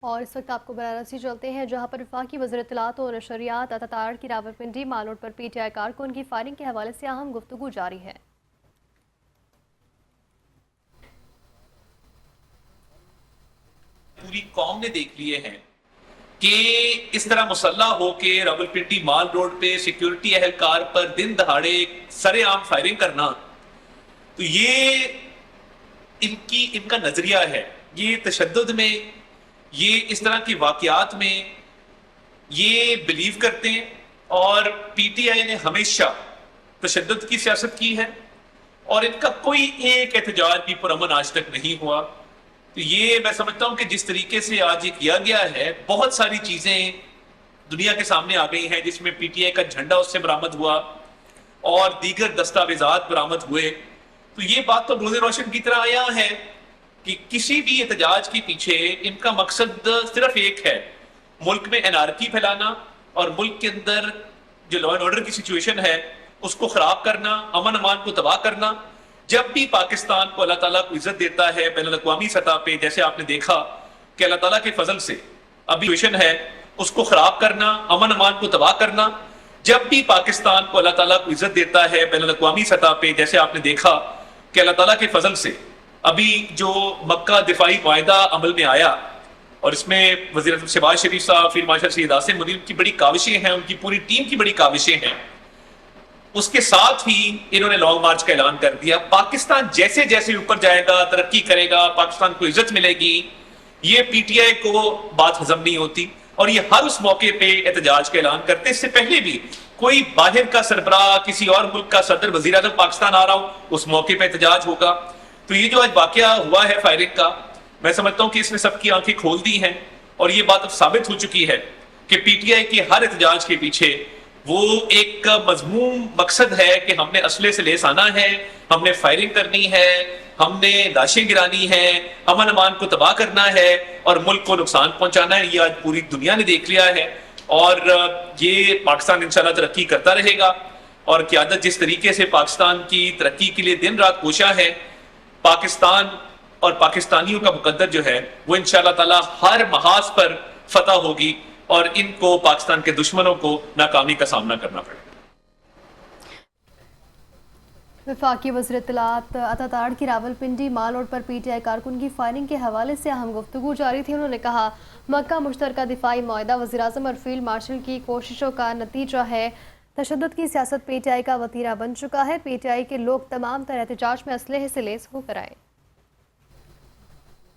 اور اس وقت آپ کو بنارسی چلتے ہیں جہاں پر وفاقی وزیر اطلاعات اور نشریات عطا کی راولپنڈی مال روڈ پر پی ٹی آئی کارکن کی فائرنگ کے حوالے سے اہم گفتگو جاری ہے۔ پوری قوم نے دیکھ لیے ہیں کہ اس طرح مسلح ہو کے راولپنڈی مال روڈ پہ سیکیورٹی اہلکار پر دن دہاڑے سرے عام فائرنگ کرنا، تو یہ ان کا نظریہ ہے۔ یہ تشدد میں، یہ اس طرح کی واقعات میں یہ بلیو کرتے ہیں، اور پی ٹی آئی نے ہمیشہ تشدد کی سیاست کی ہے، اور ان کا کوئی ایک احتجاج بھی پرامن آج تک نہیں ہوا۔ تو یہ میں سمجھتا ہوں کہ جس طریقے سے آج یہ کیا گیا ہے، بہت ساری چیزیں دنیا کے سامنے آ گئی ہیں جس میں پی ٹی آئی کا جھنڈا اس سے برآمد ہوا اور دیگر دستاویزات برآمد ہوئے۔ تو یہ بات تو روز روشن کی طرح آیا ہے کہ کسی بھی احتجاج کے پیچھے ان کا مقصد صرف ایک ہے، ملک میں انارکی پھیلانا اور ملک کے اندر جو لا اینڈ آرڈر کی سچویشن ہے اس کو خراب کرنا، امن امان کو تباہ کرنا۔ جب بھی پاکستان کو اللہ تعالیٰ کو عزت دیتا ہے بین الاقوامی سطح پہ، جیسے آپ نے دیکھا کہ اللہ تعالیٰ کے فضل سے ابھی سچویشن ہے اس کو خراب کرنا، امن امان کو تباہ کرنا۔ جب بھی پاکستان کو اللہ تعالیٰ کو عزت دیتا ہے بین الاقوامی سطح پہ، جیسے آپ نے دیکھا کہ اللہ تعالیٰ کے فضل سے ابھی جو مکہ دفاعی معاہدہ عمل میں آیا، اور اس میں وزیر اعظم شہباز شریف صاحب، فیلڈ مارشل سید عاصم منیر کی بڑی کاوشیں ہیں، ان کی پوری ٹیم کی بڑی کاوشیں ہیں، اس کے ساتھ ہی انہوں نے لانگ مارچ کا اعلان کر دیا۔ پاکستان جیسے جیسے اوپر جائے گا، ترقی کرے گا، پاکستان کو عزت ملے گی، یہ پی ٹی آئی کو بات ہضم نہیں ہوتی، اور یہ ہر اس موقع پہ احتجاج کا اعلان کرتے۔ اس سے پہلے بھی کوئی باہر کا سربراہ، کسی اور ملک کا صدر، وزیر اعظم پاکستان آ رہا ہو، اس موقع پہ احتجاج ہوگا۔ تو یہ جو آج واقعہ ہوا ہے فائرنگ کا، میں سمجھتا ہوں کہ اس نے سب کی آنکھیں کھول دی ہیں، اور یہ بات اب ثابت ہو چکی ہے کہ پی ٹی آئی کے ہر احتجاج کے پیچھے وہ ایک مضموم مقصد ہے کہ ہم نے اسلحے سے لیس آنا ہے، ہم نے فائرنگ کرنی ہے، ہم نے لاشیں گرانی ہیں، امن امان کو تباہ کرنا ہے اور ملک کو نقصان پہنچانا ہے۔ یہ آج پوری دنیا نے دیکھ لیا ہے، اور یہ پاکستان انشاءاللہ ترقی کرتا رہے گا، اور قیادت جس طریقے سے پاکستان کی ترقی کے لیے دن رات کوشاں ہے، پاکستان اور پاکستانیوں کا مقدر جو ہے وہ انشاءاللہ تعالی ہر محاذ پر فتح ہوگی، اور ان کو پاکستان کے دشمنوں کو ناکامی کا سامنا کرنا پڑے گا۔ وفاقی وزیر اطلاعات عطا کی راولپنڈی مال روڈ پر پی ٹی آئی کارکن کی فائرنگ کے حوالے سے اہم گفتگو جاری تھی۔ انہوں نے کہا مکہ مشترکہ دفاعی معاہدہ وزیر اعظم اور فیلڈ مارشل کی کوششوں کا نتیجہ ہے۔ تشدد کی سیاست پی ٹی آئی کا وتیرہ بن چکا ہے۔ پی ٹی آئی کے لوگ تمام تر احتجاج میں اسلحے سے لیس ہو کر آئے۔